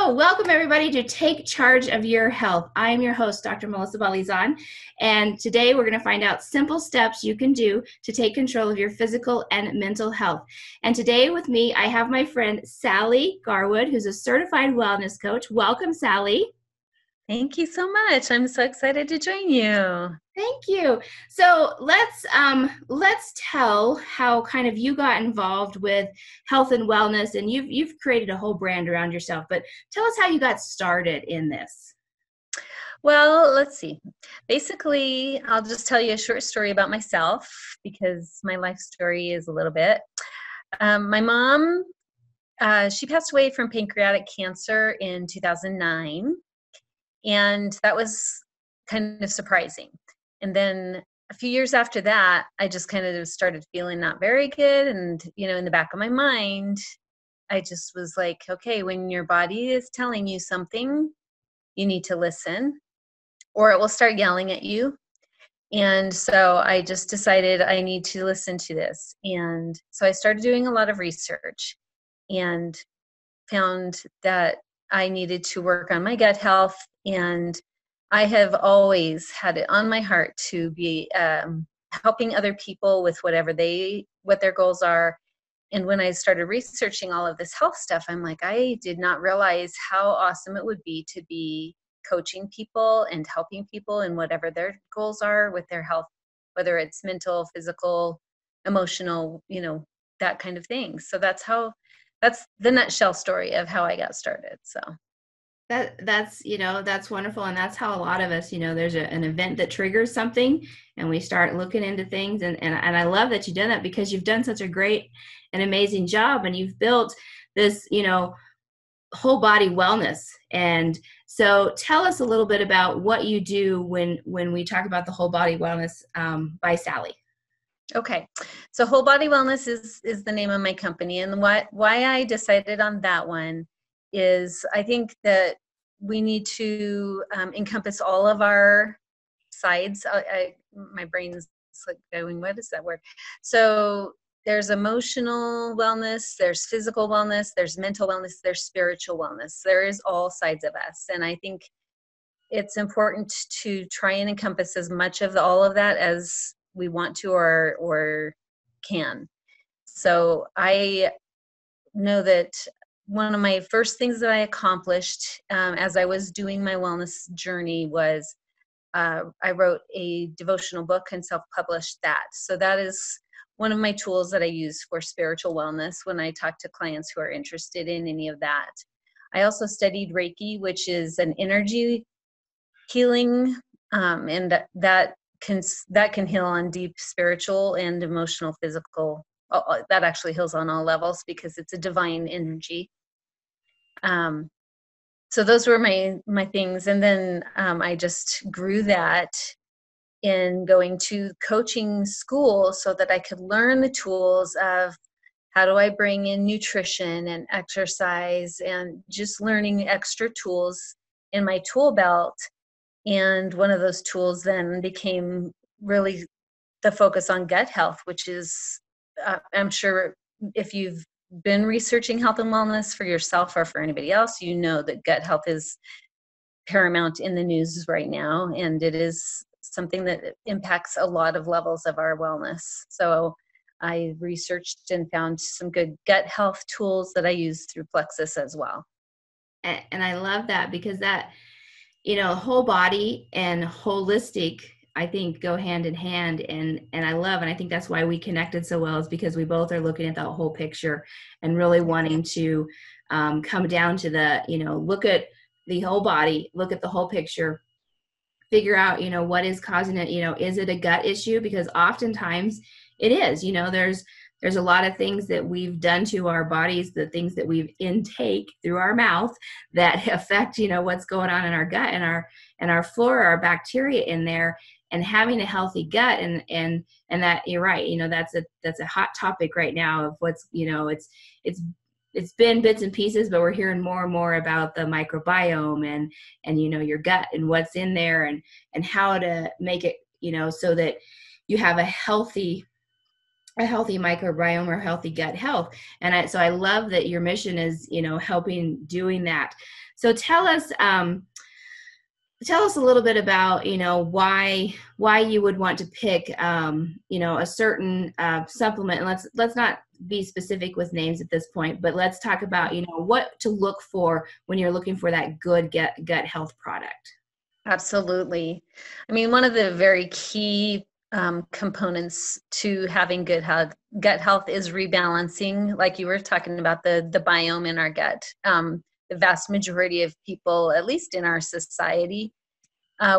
So welcome everybody to Take Charge of Your Health. I am your host, Dr. Melissa Balizan, and today we're going to find out simple steps you can do to take control of your physical and mental health. And today with me, I have my friend Sally Garwood, who's a certified wellness coach. Welcome, Sally. Thank you so much. I'm so excited to join you. Thank you. So let's tell how kind of you got involved with health and wellness, and you've created a whole brand around yourself. But tell us how you got started in this. Well, let's see. Basically, I'll just tell you a short story about myself because my life story is a little bit. My mom, she passed away from pancreatic cancer in 2009, and that was kind of surprising. And then a few years after that, I just kind of started feeling not very good. And, in the back of my mind, I just was like, okay, when your body is telling you something, you need to listen or it will start yelling at you. And so I just decided I need to listen to this. And so I started doing a lot of research and found that I needed to work on my gut health. And I have always had it on my heart to be helping other people with what their goals are. And when I started researching all of this health stuff, I'm like, I did not realize how awesome it would be to be coaching people and helping people in whatever their goals are with their health, whether it's mental, physical, emotional, that kind of thing. So that's the nutshell story of how I got started. So. That's wonderful. And that's how a lot of us, there's an event that triggers something and we start looking into things. And I love that you've done that because you've done such a great and amazing job and you've built this, whole body wellness. And so tell us a little bit about what you do when we talk about the whole body wellness by Sally. Okay. So Whole Body Wellness is the name of my company. And why I decided on that one is I think that we need to encompass all of our sides. My brain's like going, what is that word? So there's emotional wellness, there's physical wellness, there's mental wellness, there's spiritual wellness. There is all sides of us. And I think it's important to try and encompass as much of all of that as we want to or can. So I know that one of my first things that I accomplished as I was doing my wellness journey was I wrote a devotional book and self-published that. So that is one of my tools that I use for spiritual wellness when I talk to clients who are interested in any of that. I also studied Reiki, which is an energy healing, and that can heal on deep spiritual and emotional, physical. That actually heals on all levels because it's a divine energy. So those were my things. And then I just grew that in going to coaching school so that I could learn the tools of how do I bring in nutrition and exercise and just learning extra tools in my tool belt. And one of those tools then became really the focus on gut health, which is, I'm sure if you've been researching health and wellness for yourself or for anybody else, you know that gut health is paramount in the news right now. And it is something that impacts a lot of levels of our wellness. So I researched and found some good gut health tools that I use through Plexus as well. And I love that because that, whole body and holistic, I think, go hand in hand. And I think that's why we connected so well, is because we both are looking at that whole picture and really wanting to come down to the, look at the whole body, look at the whole picture, figure out, what is causing it. Is it a gut issue? Because oftentimes it is, there's a lot of things that we've done to our bodies, the things that we've intake through our mouth that affect, what's going on in our gut and our flora, our bacteria in there. And having a healthy gut and that, you're right, that's a hot topic right now of what's, it's been bits and pieces, but we're hearing more and more about the microbiome and your gut and what's in there and how to make it, so that you have a healthy a healthy microbiome or healthy gut health. And so I love that your mission is, helping doing that. So tell us a little bit about, why you would want to pick, a certain supplement. And let's not be specific with names at this point, but let's talk about, what to look for when you're looking for that good gut health product. Absolutely. I mean, one of the very key components to having good gut health is rebalancing, like you were talking about the biome in our gut. The vast majority of people, at least in our society,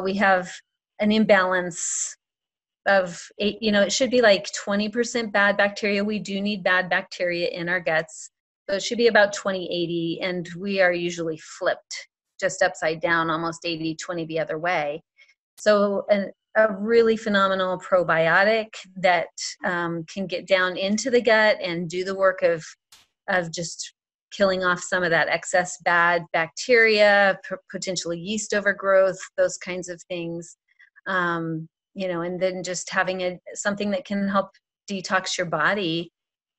we have an imbalance of, it should be like 20% bad bacteria. We do need bad bacteria in our guts. So it should be about 20-80, and we are usually flipped just upside down, almost 80-20 the other way. So a really phenomenal probiotic that can get down into the gut and do the work of just killing off some of that excess bad bacteria, potentially yeast overgrowth, those kinds of things. And then just having something that can help detox your body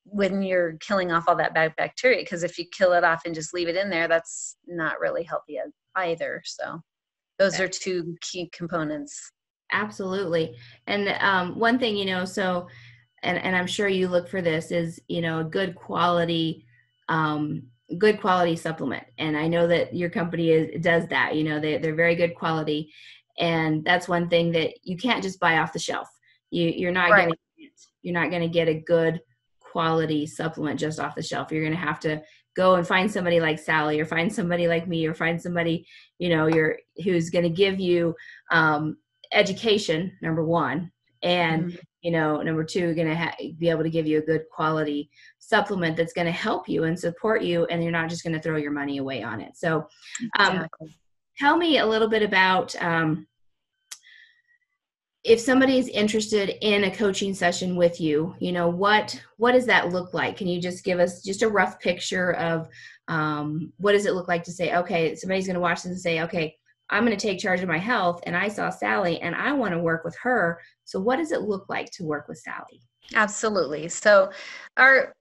when you're killing off all that bad bacteria, because if you kill it off and just leave it in there, that's not really healthy either. So those are two key components. Absolutely. And one thing, and I'm sure you look for this, is, a good quality supplement. And I know that your company does that. They're very good quality. And that's one thing that you can't just buy off the shelf. You're not Right. going to get a good quality supplement just off the shelf. You're going to have to go and find somebody like Sally, or find somebody like me, or find somebody, who's going to give you education, number one, and number two, going to be able to give you a good quality supplement that's going to help you and support you, and you're not just going to throw your money away on it. So Exactly. Tell me a little bit about if somebody's interested in a coaching session with you, what does that look like? Can you just give us just a rough picture of what does it look like to say, okay, somebody's going to watch this and say, okay, I'm going to take charge of my health, and I saw Sally and I want to work with her. So what does it look like to work with Sally? Absolutely. So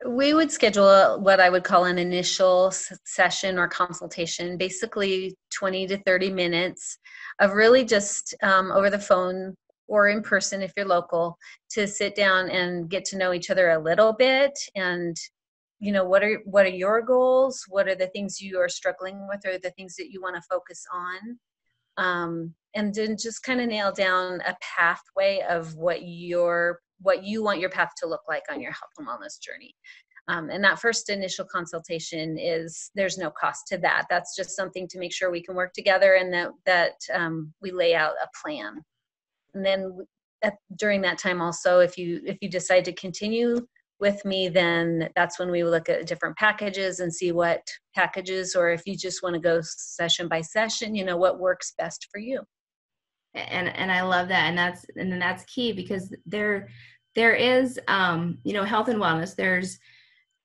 we would schedule what I would call an initial session or consultation, basically 20 to 30 minutes of really just over the phone or in person if you're local, to sit down and get to know each other a little bit. And what are your goals? What are the things you are struggling with, or the things that you want to focus on? And then just kind of nail down a pathway of what you want your path to look like on your health and wellness journey. And that first initial consultation there's no cost to that. That's just something to make sure we can work together, and that we lay out a plan. And then during that time also, if you decide to continue with me, then that's when we will look at different packages and see what packages, or if you just want to go session by session, what works best for you. And I love that. And that's key, because there is, health and wellness. There's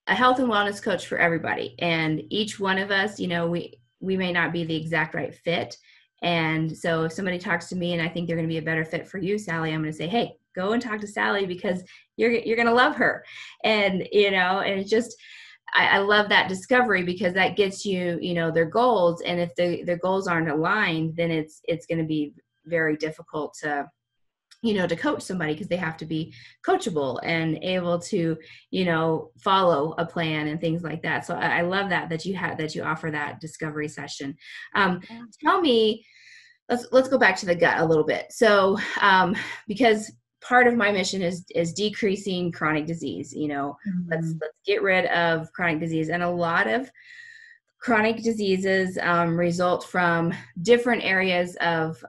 a health and wellness coach for everybody. And each one of us, we may not be the exact right fit. And so if somebody talks to me and I think they're going to be a better fit for you, Sally, I'm going to say, hey, go and talk to Sally, because you're going to love her. And, and it's just, I love that discovery, because that gets you, their goals. And if their goals aren't aligned, then it's going to be very difficult to coach somebody, because they have to be coachable and able to, follow a plan and things like that. So I love that you offer that discovery session. Tell me, let's go back to the gut a little bit. So, because part of my mission is decreasing chronic disease, let's get rid of chronic disease. And a lot of chronic diseases result from different areas of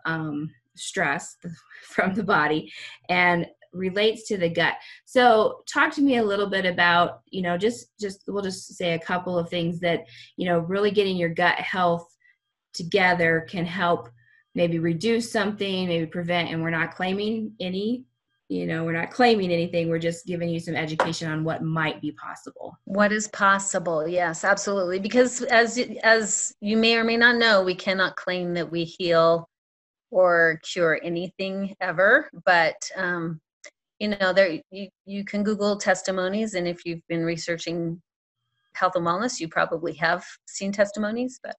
stress from the body, and relates to the gut. So talk to me a little bit about, we'll just say a couple of things that, really getting your gut health together can help maybe reduce something, maybe prevent. And we're not claiming anything. We're just giving you some education on what might be possible. What is possible? Yes, absolutely. Because as you may or may not know, we cannot claim that we heal or cure anything ever. But, there you can Google testimonies, and if you've been researching health and wellness, you probably have seen testimonies. But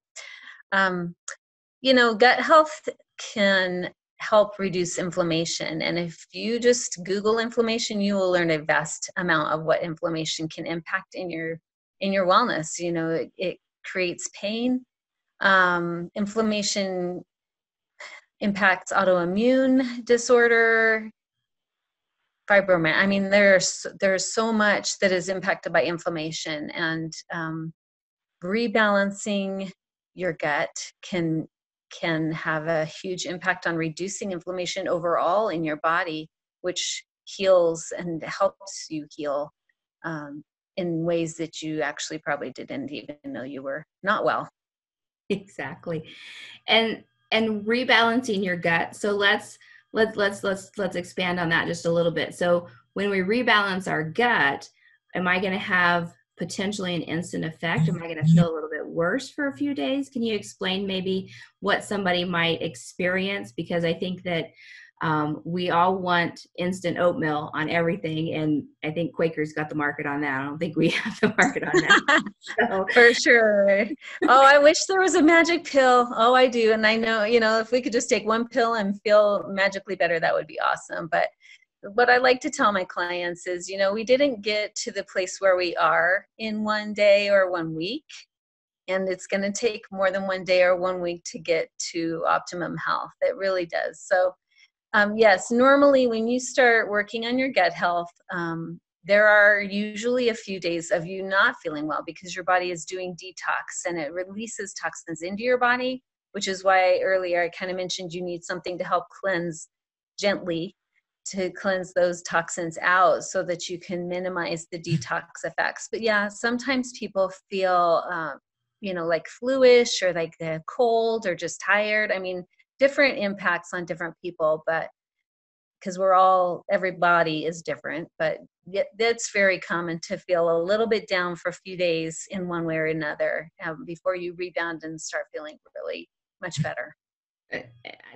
gut health can help reduce inflammation, and if you just Google inflammation, you will learn a vast amount of what inflammation can impact in your wellness. It creates pain. Inflammation impacts autoimmune disorder, fibromyalgia. I mean, there's so much that is impacted by inflammation, and rebalancing your gut can have a huge impact on reducing inflammation overall in your body, which heals and helps you heal in ways that you actually probably didn't even know you were not well. Exactly. And rebalancing your gut. So let's expand on that just a little bit. So when we rebalance our gut, am I going to have potentially an instant effect? Am I going to feel a little bit worse for a few days? Can you explain maybe what somebody might experience? Because I think that we all want instant oatmeal on everything, and I think Quaker's got the market on that. I don't think we have the market on that. So. For sure. Oh, I wish there was a magic pill. Oh, I do. And I know, if we could just take one pill and feel magically better, that would be awesome. But what I like to tell my clients is, we didn't get to the place where we are in one day or 1 week. And it's going to take more than 1 day or 1 week to get to optimum health. It really does. So yes, normally when you start working on your gut health, there are usually a few days of you not feeling well because your body is doing detox and it releases toxins into your body, which is why earlier I kind of mentioned you need something to help cleanse gently, to cleanse those toxins out so that you can minimize the detox effects. But yeah, sometimes people feel, like fluish or like they're cold or just tired. I mean, different impacts on different people, but because everybody is different, but that's very common to feel a little bit down for a few days in one way or another before you rebound and start feeling really much better.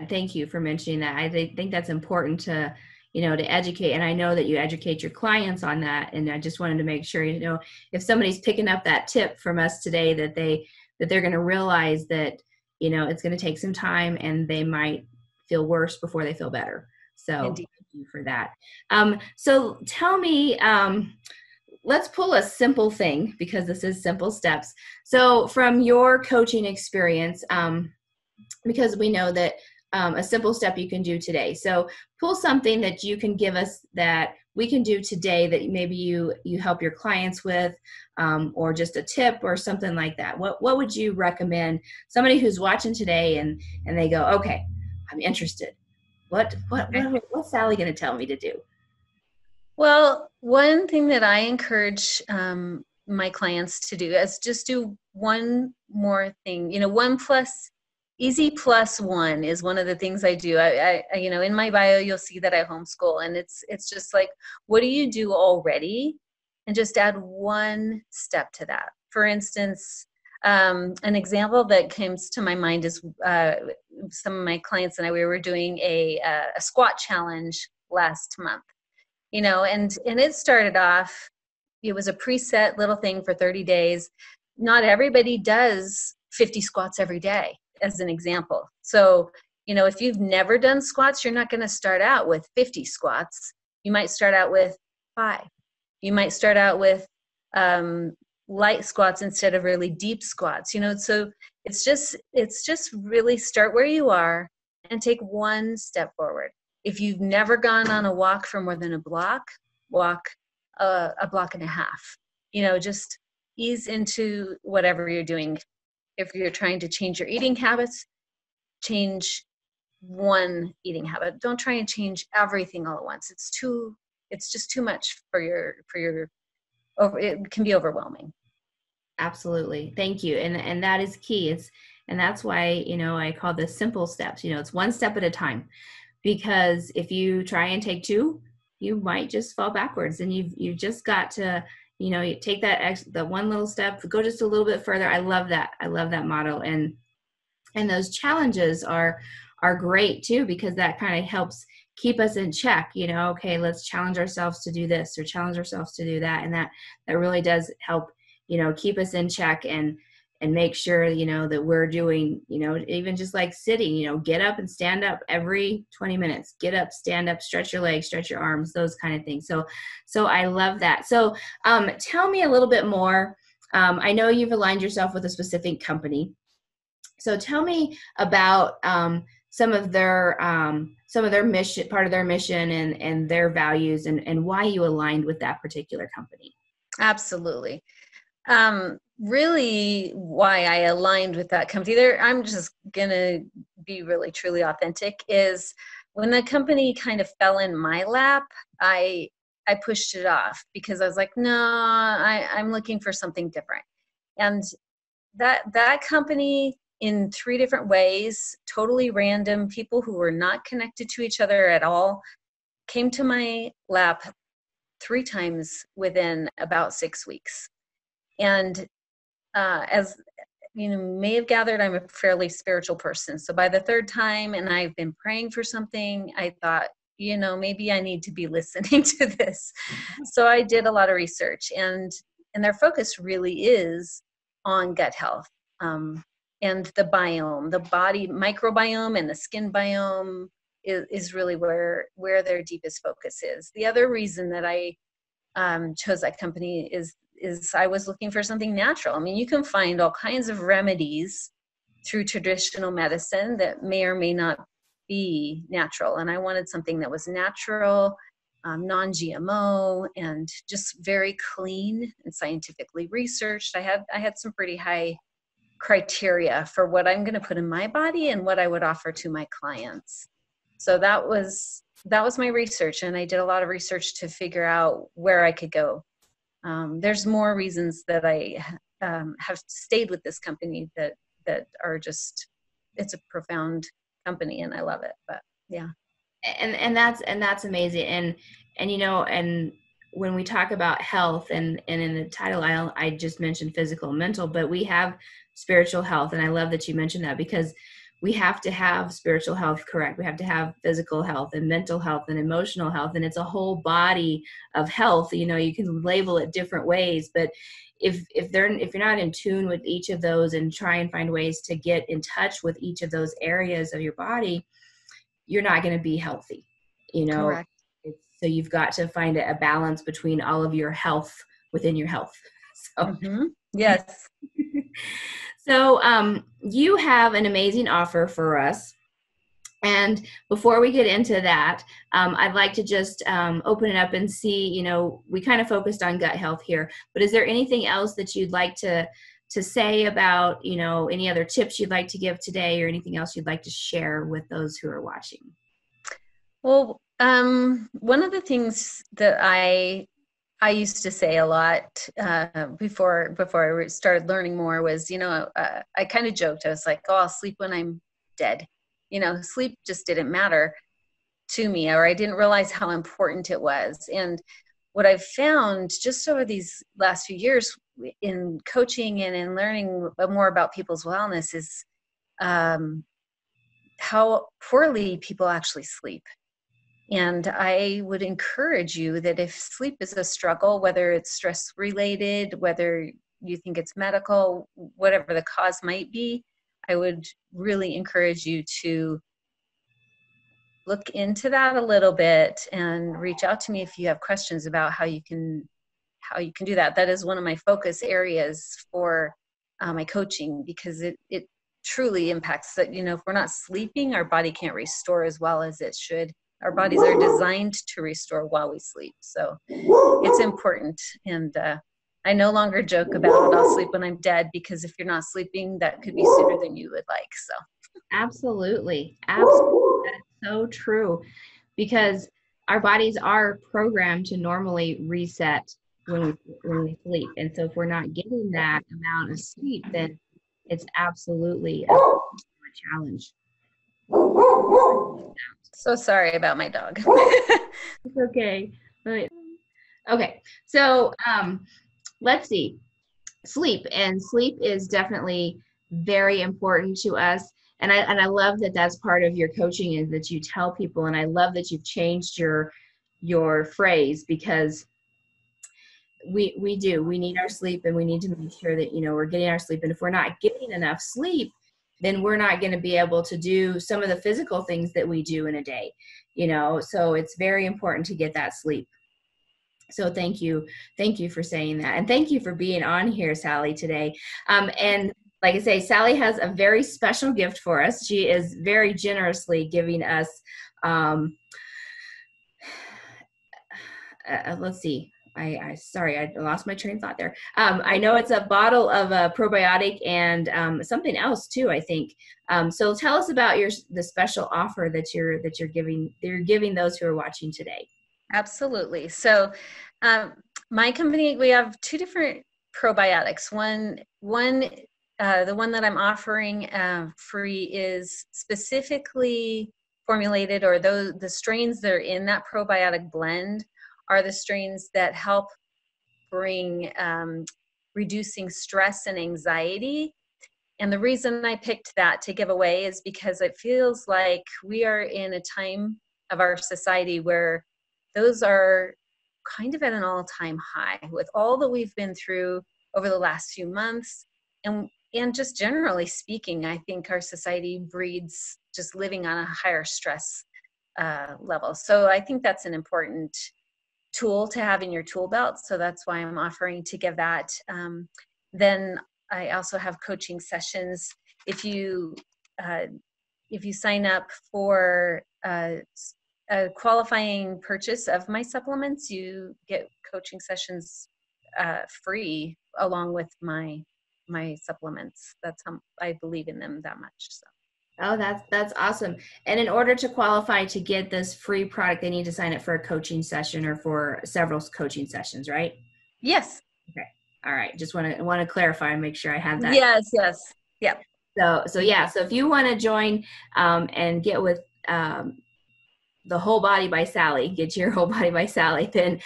Thank you for mentioning that. I think that's important to educate. And I know that you educate your clients on that. And I just wanted to make sure, if somebody's picking up that tip from us today, that they're going to realize that, it's going to take some time and they might feel worse before they feel better. So Indeed. Thank you for that. So tell me, let's pull a simple thing because this is simple steps. So from your coaching experience, because we know that a simple step you can do today. So pull something that you can give us that we can do today that maybe you help your clients with, or just a tip or something like that. What would you recommend somebody who's watching today and they go, okay, I'm interested. What's Sally going to tell me to do? Well, one thing that I encourage my clients to do is just do one more thing. Easy plus one is one of the things I do. I in my bio, you'll see that I homeschool, and it's just like, what do you do already? And just add one step to that. For instance, an example that comes to my mind is some of my clients and I, we were doing a squat challenge last month, and it started off, it was a preset little thing for 30 days. Not everybody does 50 squats every day, as an example. So, if you've never done squats, you're not going to start out with 50 squats. You might start out with 5. You might start out with light squats instead of really deep squats. So it's just really start where you are and take one step forward. If you've never gone on a walk for more than a block, walk a block and a half. Just ease into whatever you're doing. If you're trying to change your eating habits, change one eating habit. Don't try and change everything all at once. It's just too much for your it can be overwhelming. Absolutely. Thank you. And that is key. And that's why, I call this simple steps. It's one step at a time, because if you try and take 2, you might just fall backwards, and you've just got to, you take the one little step, go just a little bit further. I love that. I love that motto. And those challenges are great too, because that kind of helps keep us in check, okay, let's challenge ourselves to do this or challenge ourselves to do that. And that really does help, keep us in check and make sure, that we're doing, even just like sitting, get up and stand up every 20 minutes, get up, stand up, stretch your legs, stretch your arms, those kind of things. So I love that. So tell me a little bit more. I know you've aligned yourself with a specific company. So tell me about some of their mission, part of their mission and their values and why you aligned with that particular company. Absolutely. Really why I aligned with that company there, I'm just going to be really truly authentic, is when the company kind of fell in my lap, I pushed it off because I was like, no, I'm looking for something different. And that company, in 3 different ways, totally random, people who were not connected to each other at all, came to my lap 3 times within about 6 weeks. And as you may have gathered, I'm a fairly spiritual person. So by the 3rd time, and I've been praying for something, I thought, maybe I need to be listening to this. So I did a lot of research, and their focus really is on gut health. And the biome, the body microbiome and the skin biome is really where their deepest focus is. The other reason that I chose that company is I was looking for something natural. I mean, you can find all kinds of remedies through traditional medicine that may or may not be natural. And I wanted something that was natural, non-GMO, and just very clean and scientifically researched. I had some pretty high criteria for what I'm going to put in my body and what I would offer to my clients. So that was my research, and I did a lot of research to figure out where I could go. There's more reasons that I have stayed with this company that are just, it's a profound company and I love it. But yeah. And that's amazing. And when we talk about health and in the title, I just mentioned physical and mental, but we have spiritual health. And I love that you mentioned that, because we have to have spiritual health correct. We have to have physical health and mental health and emotional health. And it's a whole body of health. You can label it different ways, but if you're not in tune with each of those and try and find ways to get in touch with each of those areas of your body, you're not going to be healthy. Correct. So you've got to find a balance between all of your health within your health. So. Mm-hmm. Yes. So you have an amazing offer for us. And before we get into that, I'd like to just open it up and see, we kind of focused on gut health here, but is there anything else that you'd like to say about, any other tips you'd like to give today, or anything else you'd like to share with those who are watching? Well, one of the things that I used to say a lot before I started learning more was, I kind of joked. I was like, oh, I'll sleep when I'm dead. Sleep just didn't matter to me, or I didn't realize how important it was. And what I've found just over these last few years in coaching and in learning more about people's wellness is how poorly people actually sleep. And I would encourage you that if sleep is a struggle, whether it's stress related, whether you think it's medical, whatever the cause might be, I would really encourage you to look into that a little bit and reach out to me if you have questions about how you can do that. That is one of my focus areas for my coaching, because it truly impacts that. If we're not sleeping, our body can't restore as well as it should. Our bodies are designed to restore while we sleep. So it's important. And I no longer joke about it, I'll sleep when I'm dead, because if you're not sleeping, that could be sooner than you would like. So Absolutely. That's so true, because our bodies are programmed to normally reset when we sleep. And so if we're not getting that amount of sleep, then it's absolutely a challenge. So sorry about my dog. It's okay. Okay. So let's see. Sleep is definitely very important to us. And I love that that's part of your coaching, is that you tell people, and I love that you've changed your phrase, because we need our sleep, and we need to make sure that, we're getting our sleep. And if we're not getting enough sleep, then we're not going to be able to do some of the physical things that we do in a day, so it's very important to get that sleep. So thank you for saying that, and thank you for being on here, Sally, today. And like I say, Sally has a very special gift for us. She is very generously giving us let's see. Sorry, I lost my train of thought there. I know it's a bottle of a probiotic and something else too, I think. So tell us about the special offer that you're giving those who are watching today. Absolutely. So my company, we have two different probiotics. One the one that I'm offering free is specifically formulated, or the strains that are in that probiotic blend are the strains that help bring reducing stress and anxiety. And the reason I picked that to give away is because it feels like we are in a time of our society where those are kind of at an all-time high with all that we've been through over the last few months. And just generally speaking, I think our society breeds just living on a higher stress level. So I think that's an important tool to have in your tool belt. So that's why I'm offering to give that. Then I also have coaching sessions. If you sign up for a qualifying purchase of my supplements, you get coaching sessions free along with my supplements. That's how I believe in them that much. So. Oh, that's awesome. And in order to qualify to get this free product, they need to sign up for a coaching session or for several coaching sessions, right? Yes. Okay. All right. Just want to clarify and make sure I had that. Yes. Yeah. So yeah. So if you want to join and get with the Whole Body by Sally, get your Whole Body by Sally, then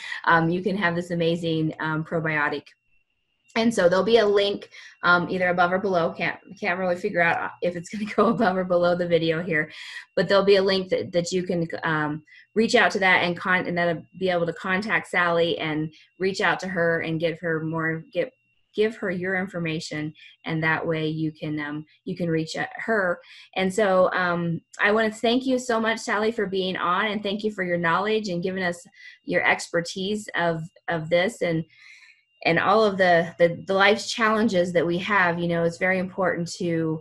you can have this amazing probiotic. And so there'll be a link either above or below. Can't really figure out if it's going to go above or below the video here, but there'll be a link that you can reach out to that and that'll be able to contact Sally and reach out to her and give her your information, and that way you can reach her. And so I want to thank you so much, Sally, for being on, and thank you for your knowledge and giving us your expertise of this and all of the life's challenges that we have. It's very important to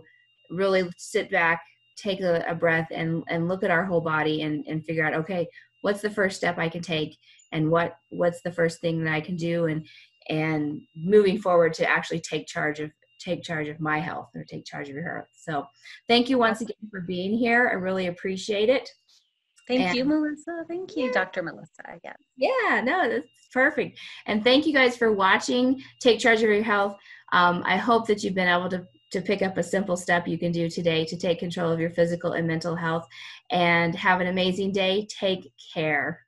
really sit back, take a breath, and look at our whole body and figure out, okay, what's the first step I can take, and what's the first thing that I can do, and moving forward to actually take charge of my health, or take charge of your health. So thank you once again for being here. I really appreciate it. Thank you, Melissa. Thank you, Dr. Melissa. Yeah, no, that's perfect. And thank you guys for watching Take Charge of Your Health. I hope that you've been able to pick up a simple step you can do today to take control of your physical and mental health. And have an amazing day. Take care.